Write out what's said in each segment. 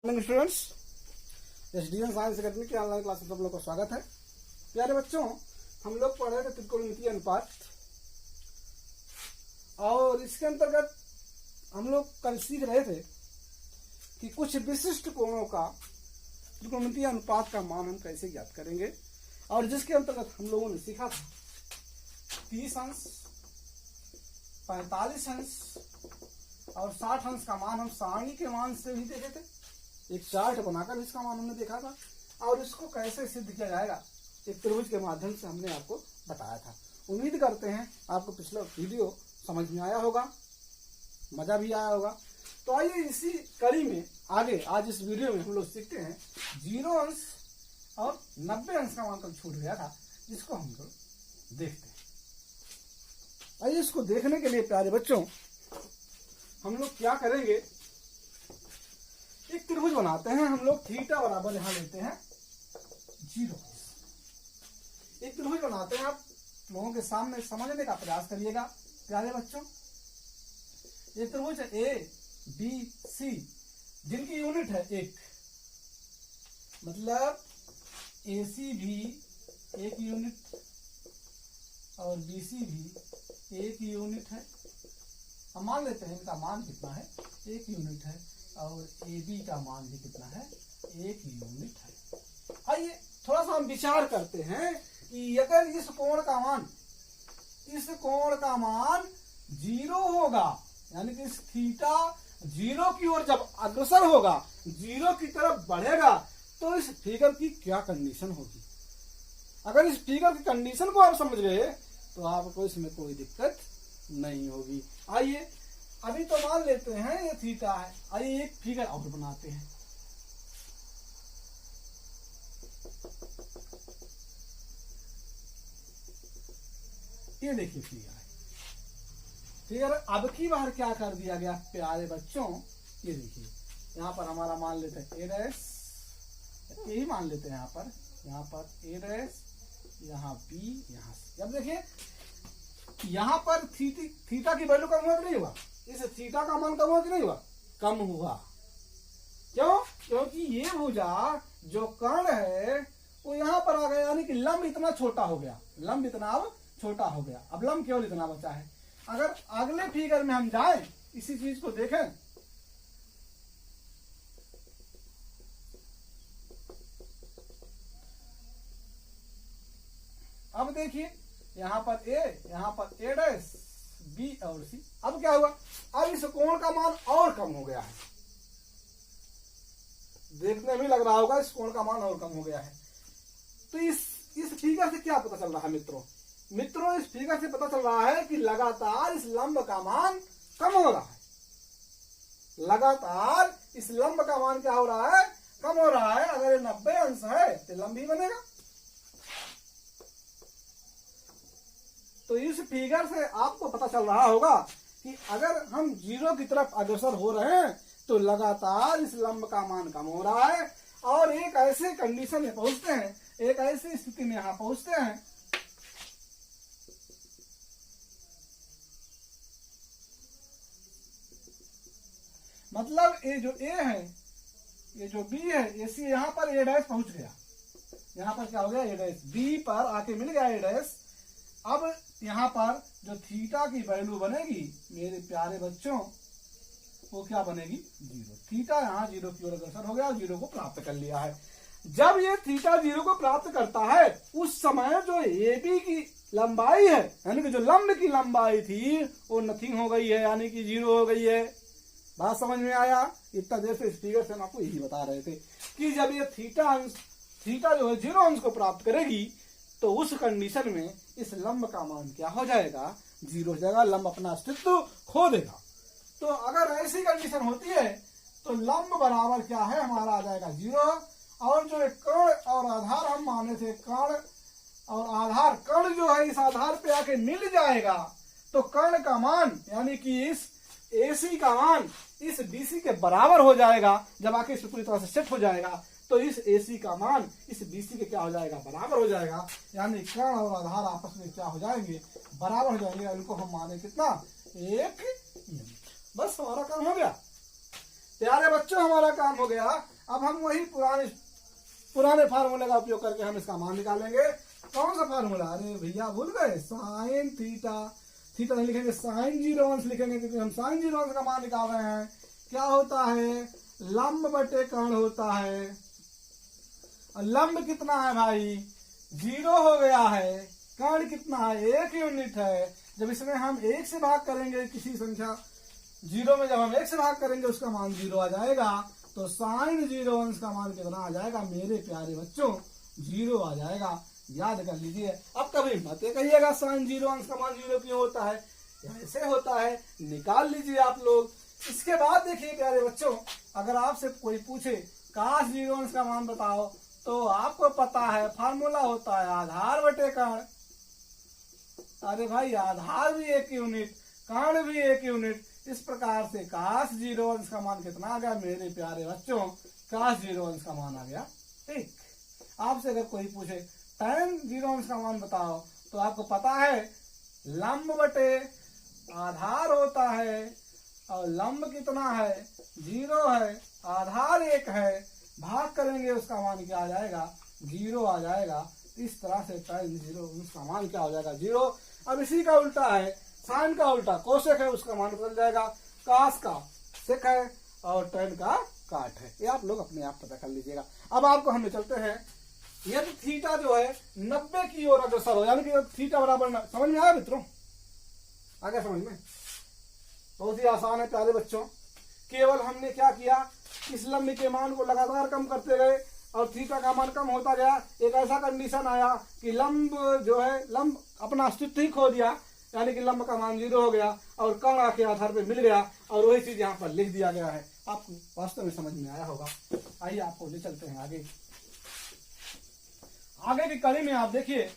Morning students, SDM science academy की online class में सब लोग का स्वागत है। प्यारे बच्चों, हम लोग पढ़ रहे थे त्रिकोणमितीय अनुपात और इसके अंतर्गत हम लोग कल सीख रहे थे कि कुछ विशिष्ट कोणों का त्रिकोणमितीय अनुपात का मान हम कैसे ज्ञात करेंगे। और जिसके अंतर्गत हम लोगों ने सीखा था 30 अंश, 45 अंश और 60 अंश का मान हम सारणी के मान से भी देखे थे। एक चार्ट बनाकर इसका मान हमने देखा था और इसको कैसे सिद्ध किया जाएगा एक त्रिभुज के माध्यम से हमने आपको बताया था। उम्मीद करते हैं आपको पिछला वीडियो समझ में आया होगा, मजा भी आया होगा। तो आइए इसी कड़ी में आगे आज इस वीडियो में हम लोग सीखते हैं 0 अंश और 90 अंश का मान कल छूट गया था, जिसको हम लोग देखते हैं। आइए इसको देखने के लिए प्यारे बच्चों हम लोग क्या करेंगे, एक त्रिभुज बनाते हैं। हम लोग थीटा बराबर यहां लेते हैं 0। एक त्रिभुज बनाते हैं, आप लोगों के सामने समझने का प्रयास करिएगा प्यारे बच्चों। ये त्रिभुज है ए बी सी, जिनकी यूनिट है 1, मतलब ए सी भी 1 यूनिट और बी सी भी 1 यूनिट है। हम मान लेते हैं इनका मान कितना है, 1 यूनिट है और ए बी का मान भी कितना है, 1 यूनिट है। आइए थोड़ा सा हम विचार करते हैं कि अगर इस कोण का मान 0 होगा, यानी कि इस थीटा 0 की ओर जब अग्रसर होगा, 0 की तरफ बढ़ेगा, तो इस फिगर की क्या कंडीशन होगी। अगर इस फिगर की कंडीशन को आप समझ गए तो आपको इसमें कोई दिक्कत नहीं होगी। आइए अभी तो मान लेते हैं ये थीटा है। आइए एक फिगर और बनाते हैं। ये देखिए फिगर अब की बार क्या कर दिया गया प्यारे बच्चों, ये देखिए यहाँ पर हमारा मान लेते हैं ए डैश, यही मान लेते हैं यहाँ पर ए डैश, यहाँ बी, यहाँ सी। अब देखिए यहाँ पर थीटा की वैल्यू कम हुआ कि नहीं हुआ, इस थीटा का मान कम हुआ कि नहीं हुआ, कम हुआ। क्यों? क्योंकि ये भुजा जो कर्ण है वो यहाँ पर आ गया, यानी कि लंब इतना छोटा हो गया, लंब इतना अब छोटा हो गया। अब लंब केवल इतना बचा है। अगर अगले फिगर में हम जाएं, इसी चीज को देखें, अब देखिए यहाँ पर ए डैश, बी और सी। अब क्या हुआ, अब इस कोण का मान और कम हो गया है। देखने में लग रहा होगा इस कोण का मान और कम हो गया है। तो इस फिगर से क्या पता चल रहा है मित्रों, इस फिगर से पता चल रहा है कि लगातार इस लंब का मान कम हो रहा है। लगातार इस लंब का मान क्या हो रहा है, कम हो रहा है। अगर ये 90 अंश है तो लंब ही बनेगा। तो इस फिगर से आपको पता चल रहा होगा कि अगर हम 0 की तरफ अग्रसर हो रहे हैं तो लगातार इस लंब का मान कम हो रहा है। और एक ऐसे कंडीशन में पहुंचते हैं, एक ऐसी स्थिति में यहां पहुंचते हैं मतलब ये जो ए है, ये जो बी है, ए सी, यहाँ पर ए डैश पहुंच गया। यहाँ पर क्या हो गया, ए डैश बी पर आके मिल गया ए डैश। अब यहाँ पर जो थीटा की वैल्यू बनेगी मेरे प्यारे बच्चों, वो क्या बनेगी, 0। थीटा यहाँ 0 की ओर अग्रसर हो गया और 0 को प्राप्त कर लिया है। जब ये थीटा 0 को प्राप्त करता है, उस समय जो ए बी की लंबाई है, यानी कि जो लंब की लंबाई थी, वो नथिंग हो गई है, यानी कि 0 हो गई है। बात समझ में आया? इतना देर से इस फिगर से हम आपको यही बता रहे थे कि जब ये थीटा जो है 0 अंश को प्राप्त करेगी, तो उस कंडीशन में इस लंब का मान क्या हो जाएगा, 0 हो जाएगा। लंब अपना अस्तित्व खो देगा। तो अगर ऐसी कंडीशन होती है तो लंब बराबर क्या है, हमारा आ जाएगा 0। और जो कर्ण और आधार हम माने थे, कर्ण और आधार, कर्ण जो है इस आधार पे आके मिल जाएगा, तो कर्ण का मान यानी कि इस AC का मान इस BC के बराबर हो जाएगा। जब आके इस पूरी तरह से सेट हो जाएगा तो इस AC का मान इस BC के क्या हो जाएगा, बराबर हो जाएगा। यानी कर्ण और आधार आपस में क्या हो जाएंगे, बराबर हो जाएंगे। इनको हम माने कितना, 1 यूनिट। बस हमारा काम हो गया प्यारे बच्चों, हमारा काम हो गया। अब हम वही पुराने फार्मूले का उपयोग करके हम इसका मान निकालेंगे। कौन सा फार्मूला? अरे भैया भूल गए, साइन थीटा, थीटा नहीं लिखेंगे, साइन 0 अंश लिखेंगे, क्योंकि हम साइन 0 अंश का मान निकाल रहे हैं। क्या होता है? लंब बटे कर्ण होता है। और लंब कितना है भाई? 0 हो गया है। कर्ण कितना है? 1 यूनिट है। जब इसमें हम 1 से भाग करेंगे, किसी संख्या 0 में जब हम 1 से भाग करेंगे उसका मान 0 आ जाएगा। तो साइन 0 अंश का मान कितना आ जाएगा मेरे प्यारे बच्चों? 0 आ जाएगा। याद कर लीजिए। अब कभी मत कहिएगा साइन 0 अंश का मान 0 क्यों होता है, ऐसे होता है, निकाल लीजिए आप लोग। इसके बाद देखिए प्यारे बच्चों, अगर आपसे कोई पूछे काश 0 अंश का मान बताओ, तो आपको पता है फार्मूला होता है आधार बटे कर्ण। अरे भाई आधार भी 1 यूनिट, कर्ण भी 1 यूनिट। इस प्रकार से काश 0 अंश का मान कितना आ गया मेरे प्यारे बच्चों? काश 0 अंश का मान आ गया 1। आपसे अगर कोई पूछे tan 0 अंश का मान बताओ, तो आपको पता है लंब बटे आधार होता है, और लंब कितना है? 0 है, आधार 1 है, भाग करेंगे उसका मान क्या आ जाएगा? 0 आ जाएगा। इस तरह से tan 0 अंश का मान क्या हो जाएगा? 0। अब इसी का उल्टा है, साइन का उल्टा कोसेक है, उसका मान बदल जाएगा। कास का सेक है और tan का काट है। ये आप लोग अपने आप पता कर लीजिएगा। अब आपको हम चलते हैं, यदि थीटा जो है 90 की ओर अग्रसर हो, यानी कि थीटा बराबर, समझ में आया मित्रों? आ गया समझ में? बहुत ही आसान है प्यारे बच्चों। केवल हमने क्या किया, इस लंब के मान को लगातार कम करते गए और थीटा का मान कम होता गया। एक ऐसा कंडीशन आया कि लंब जो है, लंब अपना अस्तित्व ही खो दिया, यानी कि लंब का मान 0 हो गया और कर्ण आके आधार पे मिल गया, और वही चीज यहाँ पर लिख दिया गया है। आपको वास्तव में समझ में आया होगा। आइए आपको ले चलते हैं आगे। आगे की कड़ी में आप देखिए,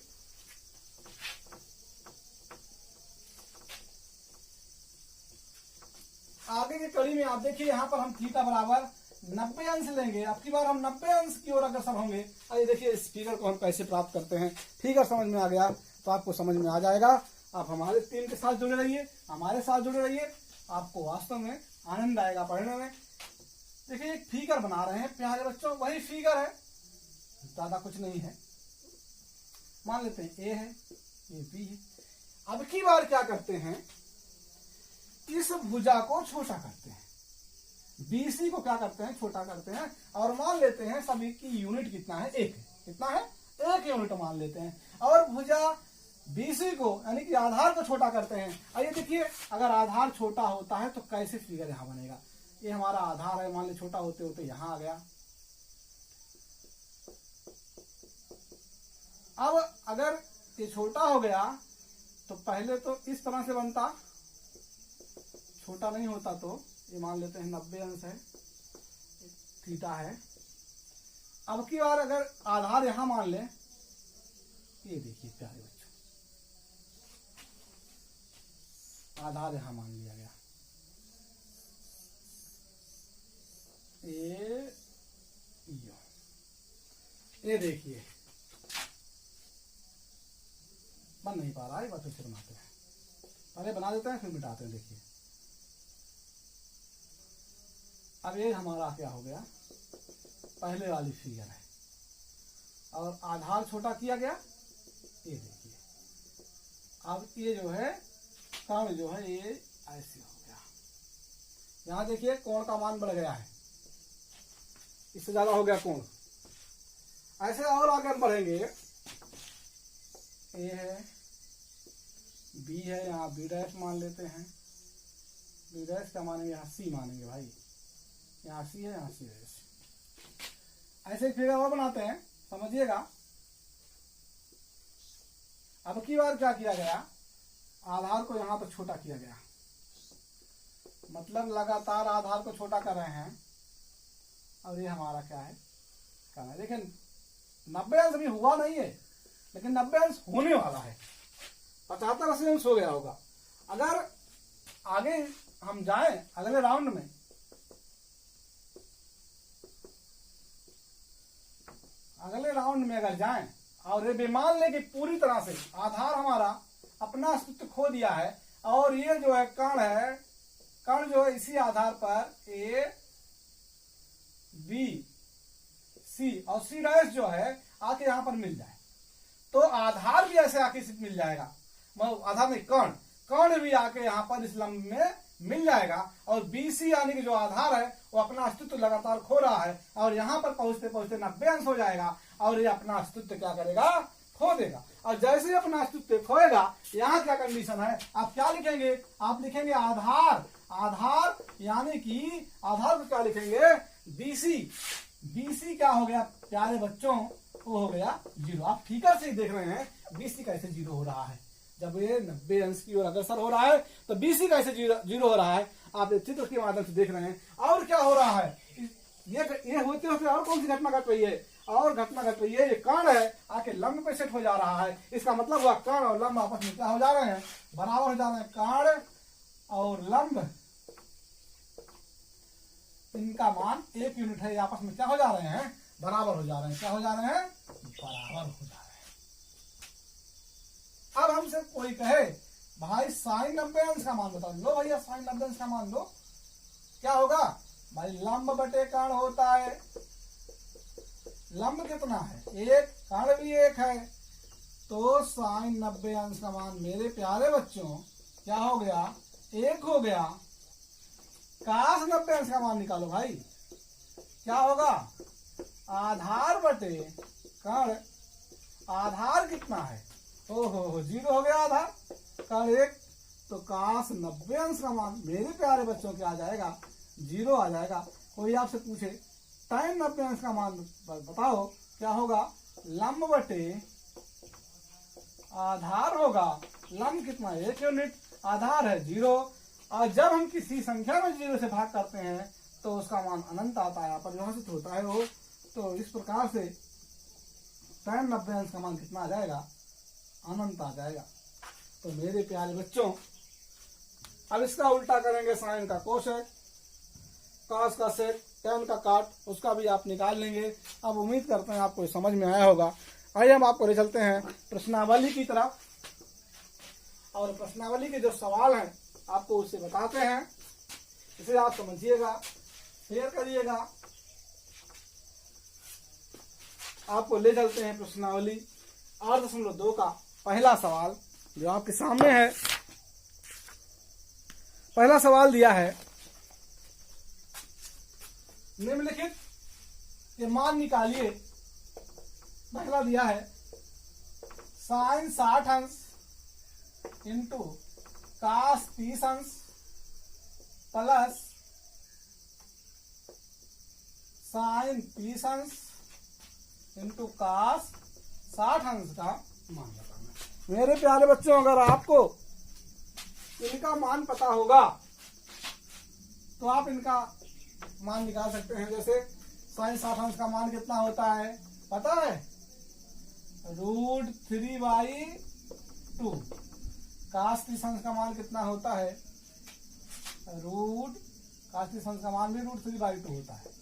आगे की कड़ी में आप देखिए, यहाँ पर हम थीटा बराबर 90 अंश लेंगे। अब की बार हम 90 अंश की ओर अग्रसर होंगे। आइए देखिए इस फिगर को हम कैसे प्राप्त करते हैं। फिगर समझ में आ गया तो आपको समझ में आ जाएगा। आप हमारे टीम के साथ जुड़े रहिए, हमारे साथ जुड़े रहिए, आपको वास्तव में आनंद आएगा पढ़ने में। देखिए एक फिगर बना रहे हैं प्यारे बच्चों, वही फिगर है, ज्यादा कुछ नहीं है। मान लेते हैं ए है, ये बी है। अब की बार क्या करते हैं, इस भुजा को छोटा करते हैं, बीसी को क्या करते हैं? छोटा करते हैं, और मान लेते हैं सभी की यूनिट कितना है? 1 है। कितना है? 1 यूनिट मान लेते हैं। और भुजा बीसी को यानी कि आधार को छोटा करते हैं। आइए देखिए, अगर आधार छोटा होता है तो कैसे फिगर यहां बनेगा? ये हमारा आधार है, मान ली छोटा होते होते यहां आ गया। अब अगर ये छोटा हो गया तो पहले तो इस तरह से बनता, छोटा नहीं होता तो ये मान लेते हैं 90 अंश है, थीटा है। अब की बार अगर आधार यहां मान ले, ये देखिए प्यारे बच्चों, आधार यहां मान लिया गया, ये देखिए बन नहीं पा रहा है, बात फिर बनाते हैं, पहले बना देते हैं फिर मिटाते हैं। देखिए अब ये हमारा क्या हो गया, पहले वाली फिगर है, और आधार छोटा किया गया। ये देखिए अब ये जो है कर्ण जो है ये ऐसे हो गया। यहां देखिए कोण का मान बढ़ गया है, इससे ज्यादा हो गया कोण। ऐसे और आगे हम बढ़ेंगे, ए है, बी है, यहाँ बी डैश मान लेते हैं। बी डैश क्या मानेंगे? यहाँ सी मानेंगे भाई, यहाँ सी है, यहाँ सी डैश। ऐसे फिगर और बनाते हैं, समझिएगा। अब की बार क्या किया गया, आधार को यहां पर छोटा किया गया, मतलब लगातार आधार को छोटा कर रहे हैं। और ये हमारा क्या है, करना है। लेकिन 90 अंश भी हुआ नहीं है, लेकिन 90 अंश होने वाला है, 75-80 अंश हो गया होगा। अगर आगे हम जाएं अगले राउंड में, अगले राउंड में अगर जाएं और ये मान ले कि पूरी तरह से आधार हमारा अपना अस्तित्व खो दिया है, और ये जो है कर्ण है, कर्ण जो है इसी आधार पर ए बी सी और सी डैश जो है आके यहाँ पर मिल जाए तो आधार भी ऐसे आके मिल जाएगा, आधार नहीं कर्ण भी आके यहाँ पर इस लंब में मिल जाएगा और BC यानी कि जो आधार है वो अपना अस्तित्व लगातार खो रहा है और यहाँ पर पहुंचते पहुंचते 90 अंश हो जाएगा और ये अपना अस्तित्व क्या करेगा, खो देगा। और जैसे ही अपना अस्तित्व खोएगा यहाँ क्या कंडीशन है, आप क्या लिखेंगे, आप लिखेंगे आधार यानी कि आधार को क्या लिखेंगे, BC क्या हो गया प्यारे बच्चों, वो हो गया 0। आप फिगर से ही देख रहे हैं BC कैसे 0 हो रहा है, जब ये 90 अंश की ओर अग्रसर हो रहा है तो BC कैसे 0 हो रहा है, आप चित्र के माध्यम से देख रहे हैं। और क्या हो रहा है, ये होते होते और कौन सी घटना घट रही है, और घटना घट रही है, ये कर्ण है आके लंब पे सेट हो जा रहा है। इसका मतलब हुआ कर्ण और लंब आपस में क्या हो जा रहे हैं, बराबर हो जा रहे हैं। कर्ण और लंब इनका मान 1 यूनिट है, आपस में क्या हो जा रहे हैं, बराबर हो जा रहे हैं। क्या हो जा रहे हैं, बराबर हो जा रहे हैं। अब हमसे कोई कहे भाई साइन 90 अंश का मान बताओ, लो भैया साइन 90 अंश का मान लो, क्या होगा भाई, लंब बटे कर्ण होता है, लंब कितना है 1, कर्ण भी 1 है, तो साइन 90 अंश का मान मेरे प्यारे बच्चों क्या हो गया, 1 हो गया। काश 90 अंश का मान निकालो भाई, क्या होगा, आधार बटे कर्ण, आधार कितना है, ओहो 0 हो गया आधार, कर्ण 1, तो काश 90 अंश का मान मेरे प्यारे बच्चों क्या आ जाएगा, 0 आ जाएगा। कोई आपसे पूछे टाइम 90 अंश का मान बताओ, क्या होगा, लंब बटे आधार होगा, लंब कितना 1 यूनिट, आधार है 0, और जब हम किसी संख्या में 0 से भाग करते हैं तो उसका मान अनंत आता है, अपरिभाषित होता है वो। तो इस प्रकार से टाइम 90 अंश का मान कितना आ जाएगा, अनंत आ जाएगा। तो मेरे प्यारे बच्चों अब इसका उल्टा करेंगे, साइन का कोसेक, कॉस का सेक, tan का काट, उसका भी आप निकाल लेंगे। अब उम्मीद करते हैं आपको समझ में आया होगा। आइए हम आपको ले चलते हैं प्रश्नावली की तरफ, और प्रश्नावली के जो सवाल हैं आपको उससे बताते हैं, इसे आप समझिएगा, शेयर करिएगा। आपको ले चलते हैं प्रश्नावली 8.2 का पहला सवाल जो आपके सामने है। पहला सवाल दिया है, निम्नलिखित के मान निकालिए। पहला दिया है साइन 60 अंश इंटू कास 30 अंश प्लस साइन 30 अंश इंटू कास 60 अंश का मान बताना। मेरे प्यारे बच्चों अगर आपको इनका मान पता होगा तो आप इनका मान निकाल सकते हैं। जैसे साइन 60 अंश का मान कितना होता है पता है, √3/2। कास 30 अंश का मान कितना होता है, कास 30 अंश का मान भी √3/2 होता है।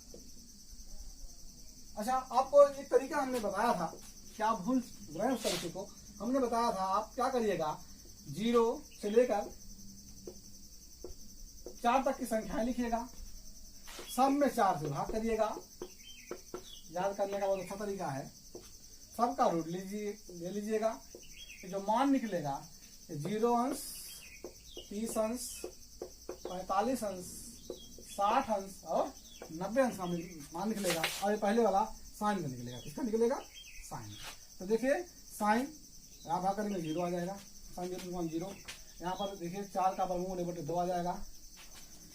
अच्छा, आपको एक तरीका हमने बताया था, क्या आप भूल रहे हैं उस तरीके को? हमने बताया था आप क्या करिएगा, 0 से लेकर 4 तक की संख्याएं लिखिएगा, सब में 4 से भाग करिएगा। याद करने का बहुत अच्छा तरीका है। सबका रूट ले लीजिएगा। जो मान निकलेगा 0 अंश, 30 अंश, 45 अंश, 60 अंश और 90 अंश का मान निकलेगा। और ये पहले वाला साइन का निकलेगा। किसका निकलेगा? साइन। तो देखिए साइन यहाँ भाग करेंगे 0 आ जाएगा, साइन 0। यहाँ पर देखिए 4 का वर्गमूल 1/2 आ जाएगा।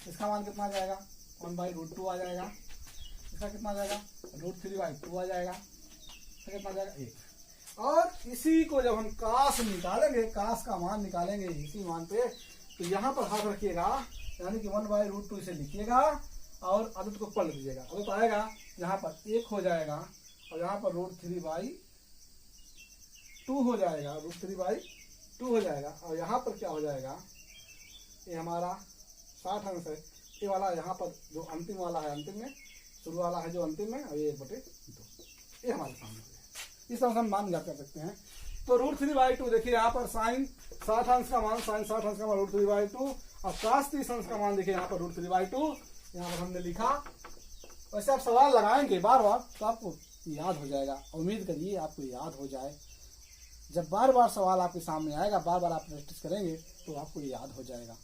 इसका मान कितना आ जाएगा? 1/√2 आ जाएगा। इसका कितना आ जाएगा? √3/2 आ जाएगा। इसका कितना आ जाएगा? 1। और इसी को जब हम कास निकालेंगे, कास का मान निकालेंगे इसी मान पे, तो यहाँ पर हाथ रखिएगा, यानी कि 1/√2 इसे लिखिएगा और आदत को पलट दीजिएगा। आदत आएगा यहाँ पर 1 हो जाएगा और यहाँ पर √3/2 हो जाएगा, √3/2 हो जाएगा। और यहाँ पर क्या हो जाएगा, ये हमारा 60 अंश है, ये वाला यहाँ पर जो अंतिम वाला है अंतिम में, शुरू वाला है जो अंतिम में, और ये 1/2 ये हमारे सामने है। इस तरह से हम मान ज्ञात कर सकते हैं। तो √3/2 देखिए यहाँ पर साइन 60 अंश का मान, साइन 60 अंश का मान √3/2 और कास 30 अंश का मान देखिए यहाँ पर √3/2 यहाँ पर हमने लिखा। वैसे आप सवाल लगाएंगे बार बार तो आपको याद हो जाएगा। उम्मीद करिए आपको याद हो जाए। जब बार बार सवाल आपके सामने आएगा, बार बार आप प्रैक्टिस करेंगे तो आपको याद हो जाएगा।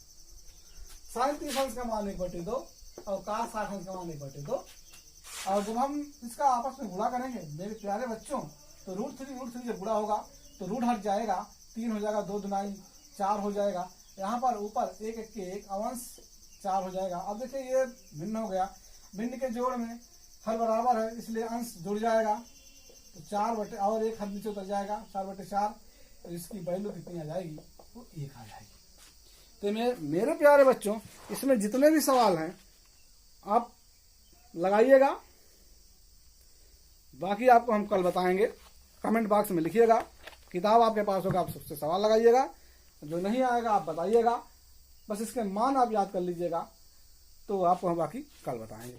साइन 30 अंश का मान 1/2 और cos 60 अंश का मान 1/2। और जब हम इसका आपस में गुणा करेंगे मेरे प्यारे बच्चों, तो √3 जब गुणा होगा तो रूट हट जाएगा, 3 हो जाएगा, 2 दूनाई 4 हो जाएगा। यहाँ पर ऊपर 1 1 के 1 अंश 4 हो जाएगा। अब देखिए ये भिन्न हो गया, भिन्न के जोड़ में हर बराबर है इसलिए अंश जुड़ जाएगा, तो 4 और 1 हर नीचे उतर जाएगा, 4/4। तो इसकी वैल्यू कितनी आ जाएगी? वो 1 आ जाएगी। तो मेरे प्यारे बच्चों, इसमें जितने भी सवाल हैं आप लगाइएगा, बाकी आपको हम कल बताएंगे। कमेंट बॉक्स में लिखिएगा, किताब आपके पास होगा, आप सबसे सवाल लगाइएगा, जो नहीं आएगा आप बताइएगा। बस इसके मान आप याद कर लीजिएगा, तो आपको हम बाकी कल बताएंगे।